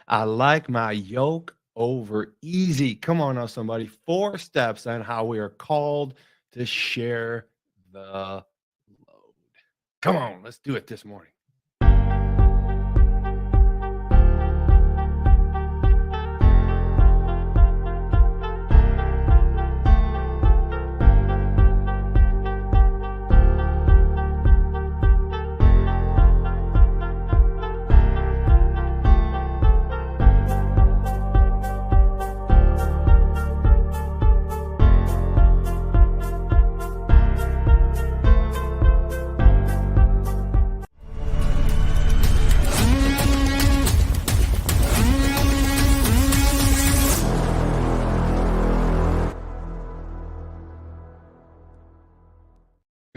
I like my yoke over easy. Come on now, somebody. 4 steps on how we are called to share the load. Come on, let's do it this morning.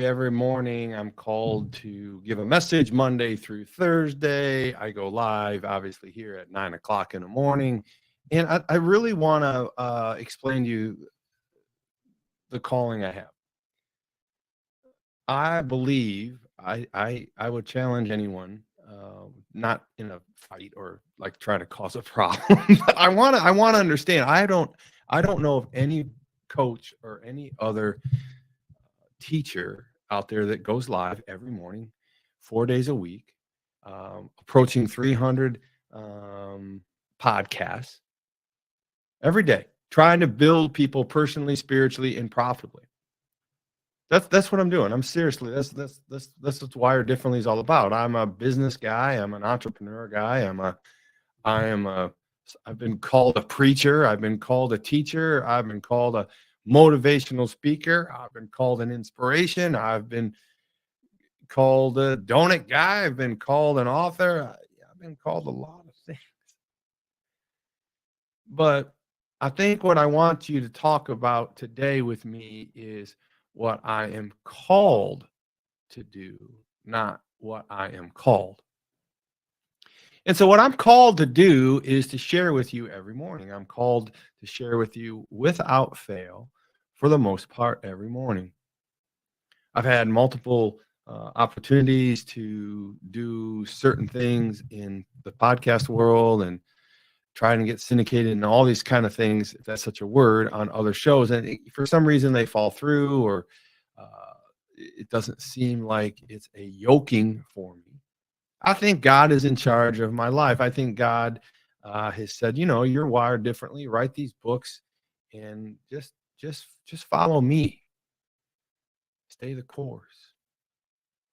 Every morning, I'm called to give a message Monday through Thursday. I go live, obviously, here at 9 o'clock in the morning. And I really want to explain to you the calling I have. I believe I would challenge anyone, not in a fight or like try to cause a problem. But I want to understand. I don't know of any coach or any other teacher out there that goes live every morning, 4 days a week, approaching 300 podcasts every day, trying to build people personally, spiritually, and profitably. That's what I'm doing. I'm seriously. That's what Wired Differently is all about. I'm a business guy. I'm an entrepreneur guy. I am a. I've been called a preacher. I've been called a teacher. I've been called a motivational speaker. I've been called an inspiration. I've been called a donut guy. I've been called an author. I've been called a lot of things. But I think what I want you to talk about today with me is what I am called to do, not what I am called. And so, what I'm called to do is to share with you every morning. I'm called to share with you without fail, for the most part, every morning. I've had multiple opportunities to do certain things in the podcast world and trying to get syndicated and all these kind of things, if that's such a word, on other shows. And for some reason, they fall through, or uh, it doesn't seem like it's a yoking for me. I think God is in charge of my life. I think God has said, you're wired differently. Write these books, and just follow me. Stay the course,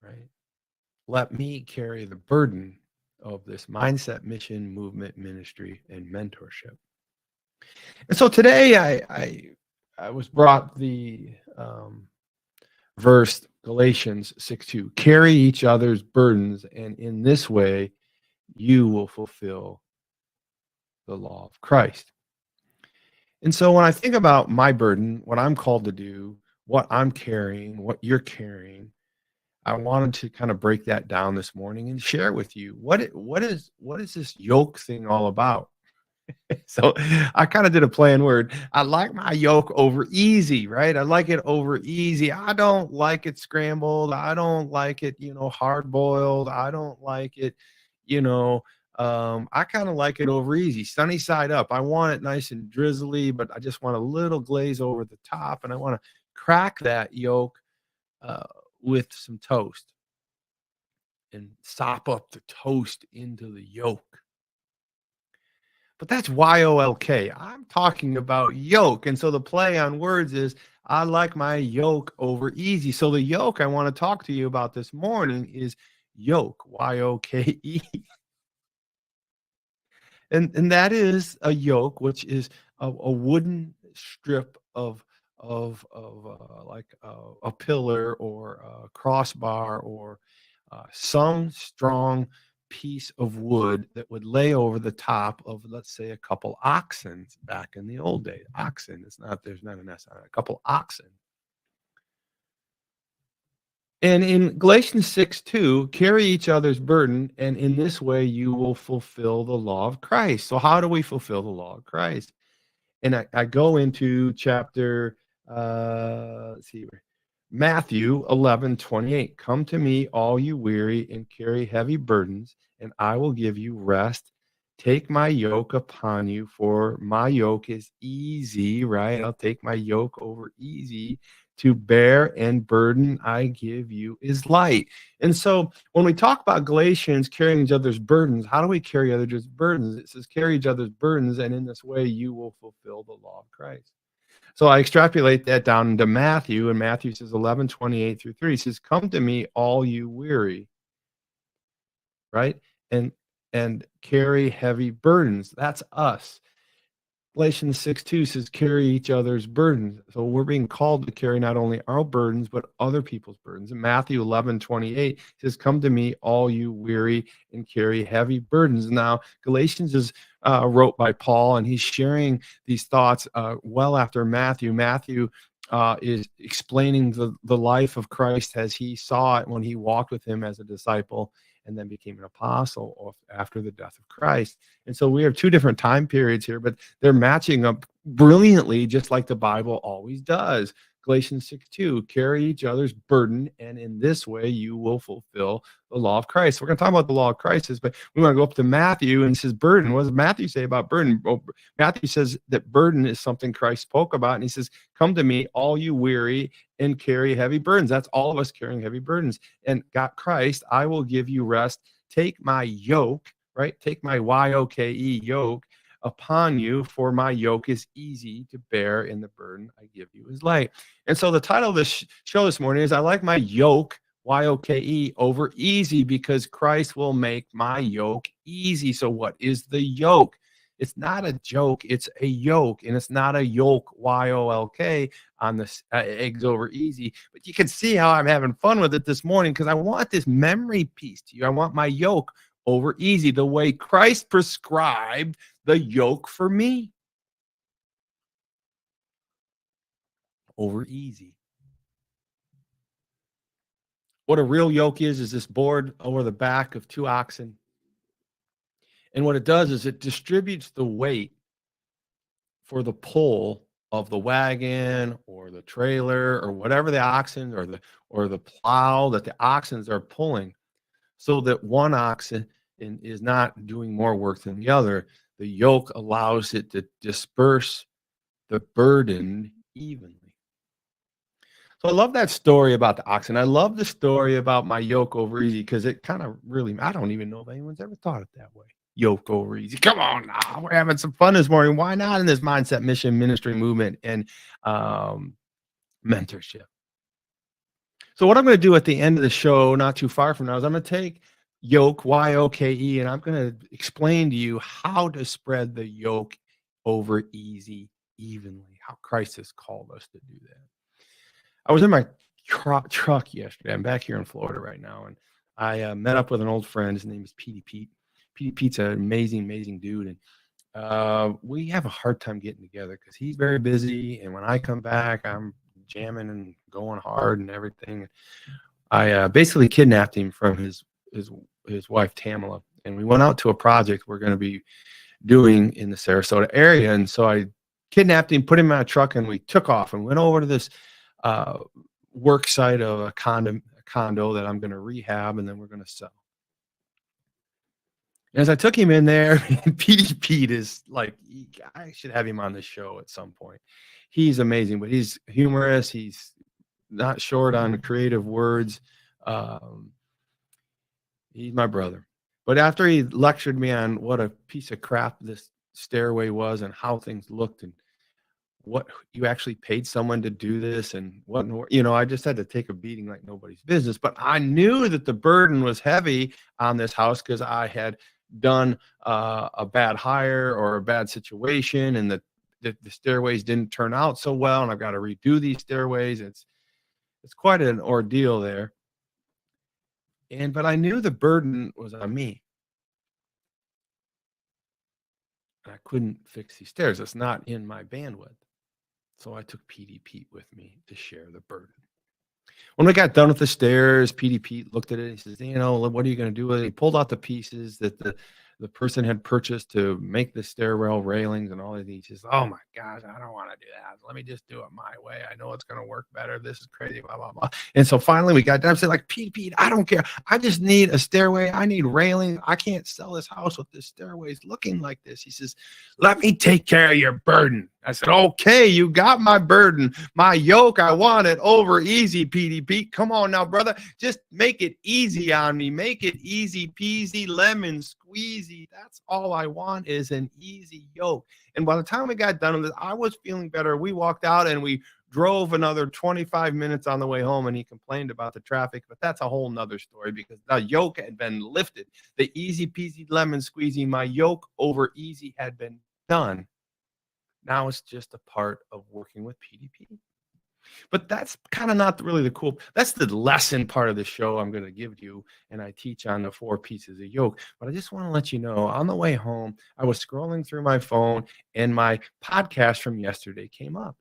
right? Let me carry the burden of this mindset, mission, movement, ministry, and mentorship. And so today, I was brought the verse Galatians 6:2. Carry each other's burdens, and in this way, you will fulfill the law of Christ. And so when I think about my burden, what I'm called to do, what I'm carrying, what you're carrying, I wanted to kind of break that down this morning and share with you what is this yoke thing all about. So I kind of did a play on word. I like my yoke over easy, right? I like it over easy. I don't like it scrambled. I don't like it, hard boiled. I don't like it, you know. I kind of like it over easy, sunny side up. I want it nice and drizzly, but I just want a little glaze over the top, and I want to crack that yolk uh, with some toast and sop up the toast into the yolk. But that's YOLK. I'm talking about yoke. And so the play on words is I like my yoke over easy. So the yoke I want to talk to you about this morning is yoke, YOKE. And that is a yoke, which is a wooden strip of like a pillar or a crossbar or some strong piece of wood that would lay over the top of, let's say, a couple oxen back in the old days. Oxen, there's not an S on it, a couple oxen. And in Galatians 6:2, carry each other's burden, and in this way you will fulfill the law of Christ. So how do we fulfill the law of Christ? And I go into chapter, let's see, Matthew 11:28. Come to me, all you weary and carry heavy burdens, and I will give you rest. Take my yoke upon you, for my yoke is easy, right? I'll take my yoke over easy to bear, and burden I give you is light. And so when we talk about Galatians carrying each other's burdens, how do we carry other's burdens? It says, carry each other's burdens, and in this way you will fulfill the law of Christ. So I extrapolate that down into Matthew, and Matthew says 11:28 through 3. He says, come to me, all you weary, right? And carry heavy burdens. That's us. Galatians 6:2 says, carry each other's burdens. So we're being called to carry not only our burdens, but other people's burdens. And Matthew 11:28 says, come to me, all you weary and carry heavy burdens. Now, Galatians is wrote by Paul, and he's sharing these thoughts well after Matthew. Matthew is explaining the life of Christ as he saw it when he walked with him as a disciple and then became an apostle after the death of Christ. And so we have two different time periods here, but they're matching up brilliantly, just like the Bible always does. Galatians 6:2, carry each other's burden, and in this way you will fulfill the law of Christ. We're going to talk about the law of Christ, but we want to go up to Matthew, and he says burden. What does Matthew say about burden? Oh, Matthew says that burden is something Christ spoke about, and he says, come to me, all you weary and carry heavy burdens. That's all of us carrying heavy burdens. And God, Christ, I will give you rest. Take my yoke, right? Take my yoke yoke upon you, for my yoke is easy to bear, and the burden I give you is light. And so the title of this show this morning is I like my yoke, yoke, over easy, because Christ will make my yoke easy. So what is the yoke? It's not a joke, it's a yoke, and it's not a yoke, YOLK, on the eggs over easy. But you can see how I'm having fun with it this morning, because I want this memory piece to you. I want my yoke over easy, the way Christ prescribed the yoke for me. Over easy. What a real yoke is this board over the back of two oxen. And what it does is it distributes the weight for the pull of the wagon or the trailer or whatever the oxen or the plow that the oxens are pulling, so that one oxen is not doing more work than the other. The yoke allows it to disperse the burden evenly. So I love that story about the oxen. I love the story about my yoke over easy, because it kind of really, I don't even know if anyone's ever thought it that way. Yoke over easy. Come on now. We're having some fun this morning. Why not in this mindset, mission, ministry, movement, and mentorship? So what I'm going to do at the end of the show, not too far from now, is I'm going to take yoke, yoke, and I'm going to explain to you how to spread the yoke over easy evenly, how Christ has called us to do that. I was in my truck yesterday. I'm back here in Florida right now, and I met up with an old friend. His name is Petey Pete. Petey Pete's an amazing, amazing dude, and we have a hard time getting together because he's very busy, and when I come back, I'm jamming and going hard and everything. I basically kidnapped him from his wife Tamala, and we went out to a project we're going to be doing in the Sarasota area, and so I kidnapped him, put him in a truck, and we took off and went over to this work site of a condo that I'm going to rehab, and then we're going to sell. And as I took him in there, Pete is like, I should have him on the show at some point. He's amazing, but he's humorous. He's not short on creative words. He's my brother. But after he lectured me on what a piece of crap this stairway was and how things looked and what you actually paid someone to do this and what, I just had to take a beating like nobody's business. But I knew that the burden was heavy on this house because I had done a bad hire or a bad situation, and the stairways didn't turn out so well, and I've got to redo these stairways. It's quite an ordeal there. But I knew the burden was on me. I couldn't fix these stairs. It's not in my bandwidth. So I took Petey Pete with me to share the burden. When we got done with the stairs, Petey Pete looked at it and he says, what are you going to do with it? He pulled out the pieces that the person had purchased to make the stairwell railings and all of these. Just, oh my gosh, I don't want to do that. Let me just do it my way. I know it's going to work better. This is crazy, blah, blah, blah. And so finally we got done. I said, like, Pete, I don't care. I just need a stairway. I need railing. I can't sell this house with this stairways looking like this. He says, let me take care of your burden. I said, okay, you got my burden, my yoke. I want it over easy, Pete. Come on now, brother. Just make it easy on me. Make it easy peasy, lemon squeezy. That's all I want is an easy yoke. And by the time we got done with this, I was feeling better. We walked out and we drove another 25 minutes on the way home, and he complained about the traffic, but that's a whole nother story because the yoke had been lifted. The easy peasy lemon squeezy, my yoke over easy had been done. Now it's just a part of working with PDP. But that's kind of not really the cool. That's the lesson part of the show I'm going to give you. And I teach on the 4 pieces of yoke. But I just want to let you know on the way home, I was scrolling through my phone and my podcast from yesterday came up.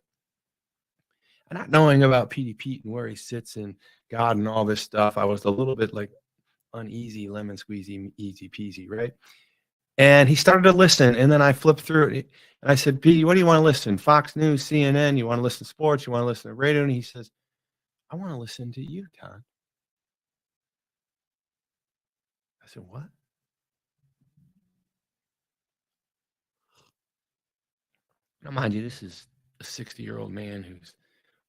And not knowing about PDP and where he sits in God and all this stuff, I was a little bit like uneasy, lemon squeezy, easy peasy, right? And he started to listen, and then I flipped through it, and I said, Pete, what do you want to listen? Fox News, CNN, you want to listen to sports, you want to listen to radio? And he says, I want to listen to you, Todd. I said, what? Now, mind you, this is a 60-year-old man who's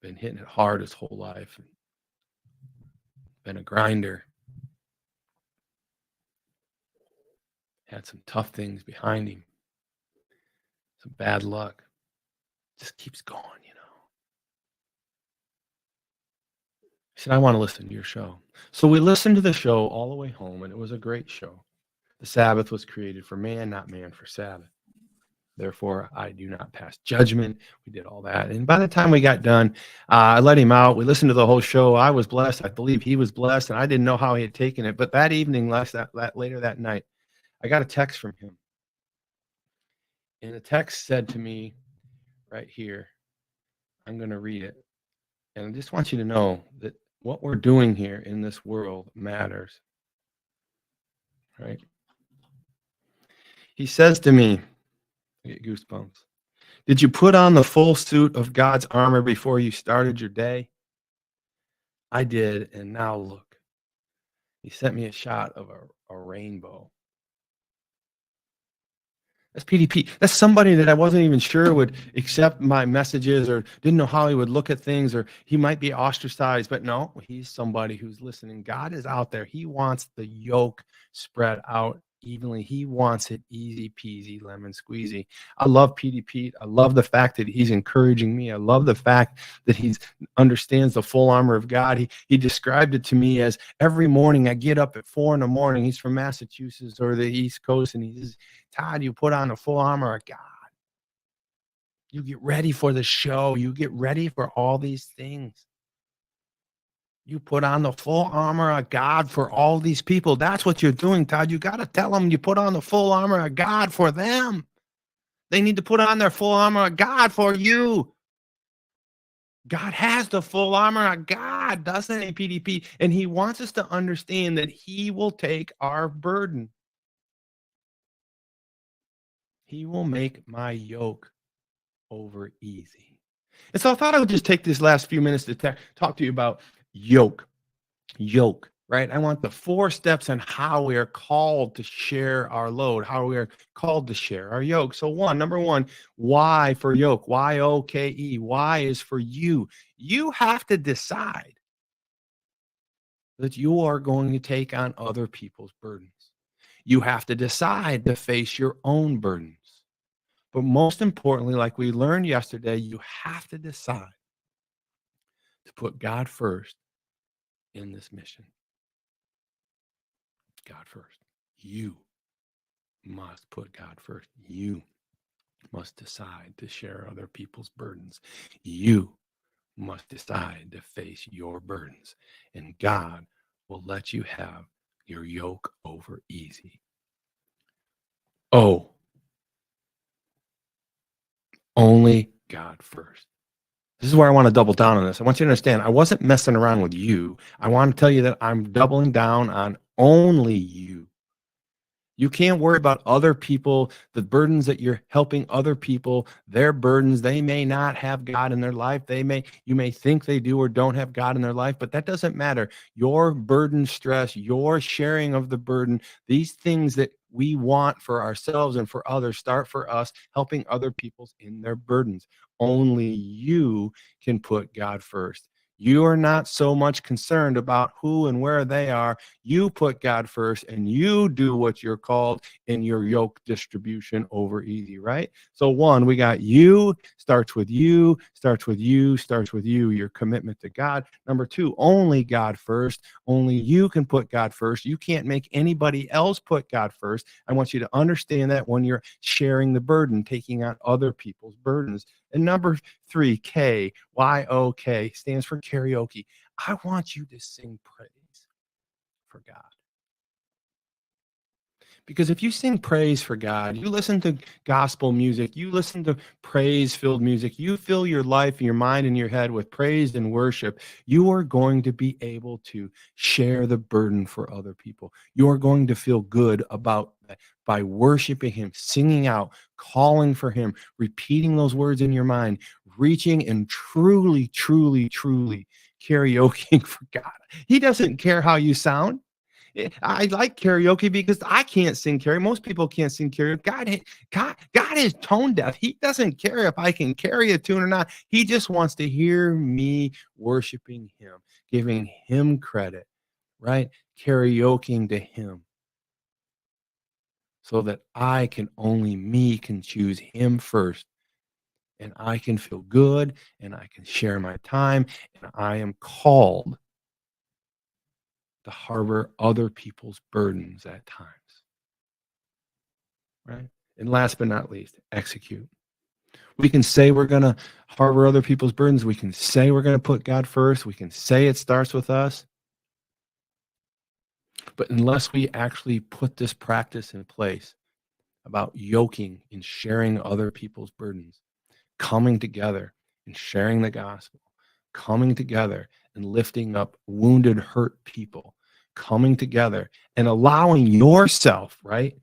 been hitting it hard his whole life, been a grinder, had some tough things behind him, some bad luck. Just keeps going, you know. He said, I want to listen to your show. So we listened to the show all the way home, and it was a great show. The Sabbath was created for man, not man for Sabbath. Therefore, I do not pass judgment. We did all that. And by the time we got done, I let him out. We listened to the whole show. I was blessed. I believe he was blessed, and I didn't know how he had taken it. But that evening, later that night, I got a text from him. And the text said to me right here, I'm going to read it. And I just want you to know that what we're doing here in this world matters. Right? He says to me, I get goosebumps. Did you put on the full suit of God's armor before you started your day? I did, and now look. He sent me a shot of a rainbow. That's PDP. That's somebody that I wasn't even sure would accept my messages or didn't know how he would look at things, or he might be ostracized, but no, he's somebody who's listening. God is out there. He wants the yoke spread out evenly. He wants it easy peasy, lemon squeezy. I love PDP. I love the fact that he's encouraging me. I love the fact that he understands the full armor of God. He described it to me as every morning I get up at 4 a.m. He's from Massachusetts or the East Coast, and he says, Todd, you put on the full armor of God. You get ready for the show. You get ready for all these things. You put on the full armor of God for all these people. That's what you're doing, Todd. You got to tell them you put on the full armor of God for them. They need to put on their full armor of God for you. God has the full armor of God, doesn't he, PDP? And he wants us to understand that he will take our burden. He will make my yoke over easy. And so I thought I would just take this last few minutes to talk to you about yoke, right? I want the 4 steps on how we are called to share our load, how we are called to share our yoke. So number one, why for yoke? Y-O-K-E. Why is for you. You have to decide that you are going to take on other people's burdens. You have to decide to face your own burdens. But most importantly, like we learned yesterday, you have to decide to put God first in this mission. God first. You must put God first. You must decide to share other people's burdens. You must decide to face your burdens. And God will let you have your yoke over easy. Oh, only God first. This is where I want to double down on this. I want you to understand, I wasn't messing around with you. I want to tell you that I'm doubling down on only you. You can't worry about other people, the burdens that you're helping other people, their burdens. They may not have God in their life. You may think they do or don't have God in their life, but that doesn't matter. Your burden stress, your sharing of the burden, these things that we want for ourselves and for others start for us, helping other people's in their burdens. Only you can put God first. You are not so much concerned about who and where they are. You put God first and you do what you're called in your yoke distribution over easy, right? So one, we got you, starts with you, starts with you, starts with you, your commitment to God. Number two, only God first. Only you can put God first. You can't make anybody else put God first. I want you to understand that when you're sharing the burden, taking on other people's burdens. And number three, KYOK, stands for karaoke. I want you to sing praise for God. Because if you sing praise for God, you listen to gospel music, you listen to praise filled music, you fill your life, your mind, and your head with praise and worship, you are going to be able to share the burden for other people. You are going to feel good about that by worshiping Him, singing out, calling for Him, repeating those words in your mind, reaching and truly, truly, truly karaokeing for God. He doesn't care how you sound. I like karaoke because I can't sing karaoke. Most people can't sing karaoke. God is tone deaf. He doesn't care if I can carry a tune or not. He just wants to hear me worshiping Him, giving Him credit, right? Karaokeing to Him so that me can choose Him first. And I can feel good and I can share my time. And I am called to harbor other people's burdens at times. Right? And last but not least, execute. We can say we're going to harbor other people's burdens. We can say we're going to put God first. We can say it starts with us. But unless we actually put this practice in place about yoking and sharing other people's burdens, coming together and sharing the gospel, coming together and lifting up wounded, hurt people, coming together and allowing yourself, right,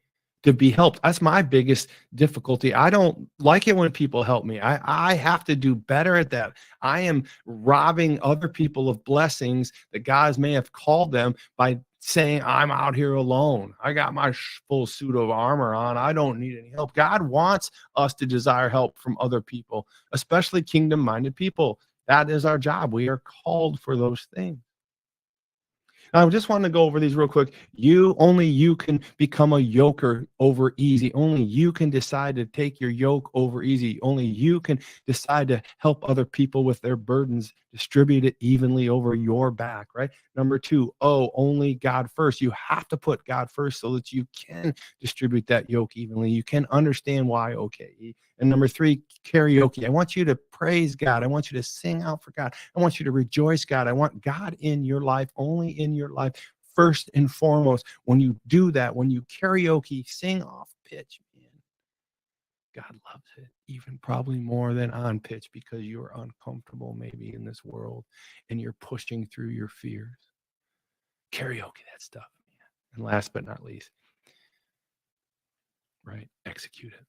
to be helped. That's my biggest difficulty. I don't like it when people help me. I have to do better at that. I am robbing other people of blessings that God may have called them by saying, I'm out here alone. I got my full suit of armor on. I don't need any help. God wants us to desire help from other people, especially kingdom-minded people. That is our job. We are called for those things. I just want to go over these real quick. Only you can become a yoker over easy. Only you can decide to take your yoke over easy. Only you can decide to help other people with their burdens, distribute it evenly over your back, right? Number two, only God first. You have to put God first so that you can distribute that yoke evenly. You can understand why, okay. And number three, karaoke. I want you to praise God. I want you to sing out for God. I want you to rejoice God. I want God in your life, only in your life, first and foremost. When you do that, when you karaoke, sing off pitch, man, God loves it, even probably more than on pitch because you're uncomfortable maybe in this world and you're pushing through your fears. Karaoke that stuff, man. And last but not least, right, execute it.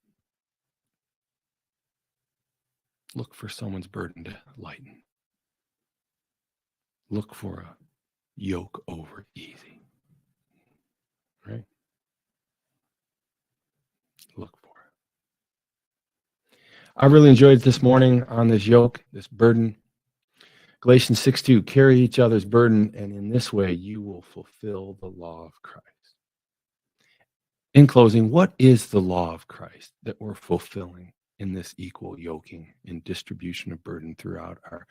Look for someone's burden to lighten. Look for a yoke over easy, right? Look for it. I really enjoyed this morning on this yoke, this burden. Galatians 6:2, carry each other's burden, and in this way you will fulfill the law of Christ. In closing, what is the law of Christ that we're fulfilling in this equal yoking and distribution of burden throughout our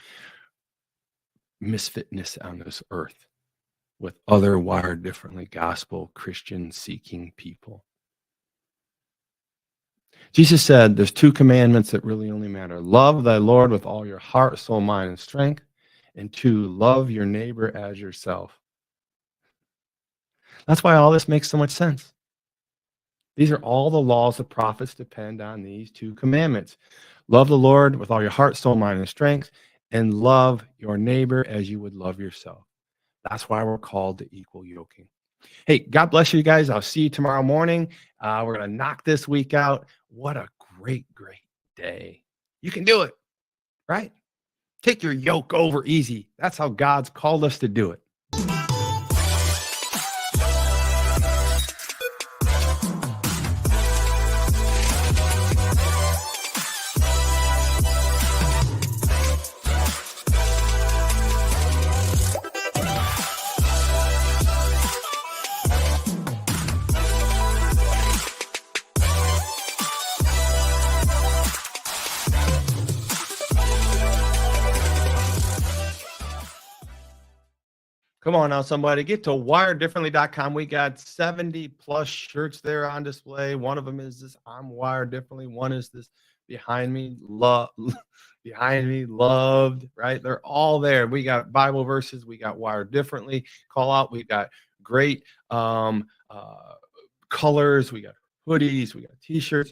misfitness on this earth with other wired differently gospel Christian seeking people? Jesus said there's two commandments that really only matter. Love thy Lord with all your heart, soul, mind, and strength. And two, love your neighbor as yourself. That's why all this makes so much sense. These are all the laws the prophets depend on these two commandments. Love the Lord with all your heart, soul, mind, and strength, and love your neighbor as you would love yourself. That's why we're called to equal yoking. Hey, God bless you guys. I'll see you tomorrow morning. We're going to knock this week out. What a great, great day. You can do it, right? Take your yoke over easy. That's how God's called us to do it. Come on now, somebody. Get to wireddifferently.com. We got 70 plus shirts there on display. One of them is this I'm wired differently. One is this behind me, behind me, loved, right? They're all there. We got Bible verses. We got wired differently. Call out. We got great colors. We got hoodies. We got t-shirts,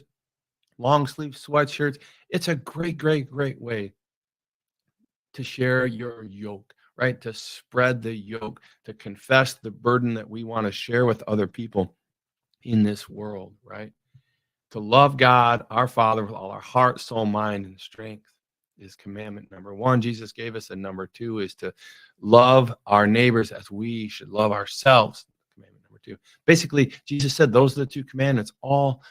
long sleeve sweatshirts. It's a great, great, great way to share your yoke, right? To spread the yoke, to confess the burden that we want to share with other people in this world, right? To love God, our Father, with all our heart, soul, mind, and strength is commandment number one. Jesus gave us, and number two is to love our neighbors as we should love ourselves. Commandment number two. Basically, Jesus said those are the two commandments all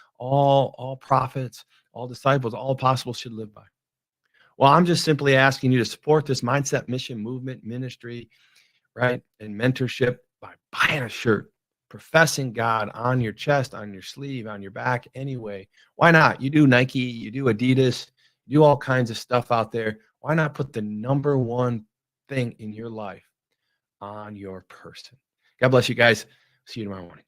prophets, all disciples, all apostles should live by. Well, I'm just simply asking you to support this mindset, mission, movement, ministry, right? And mentorship by buying a shirt, professing God on your chest, on your sleeve, on your back, anyway. Why not? You do Nike, you do Adidas, you do all kinds of stuff out there. Why not put the number one thing in your life on your person? God bless you guys. See you tomorrow morning.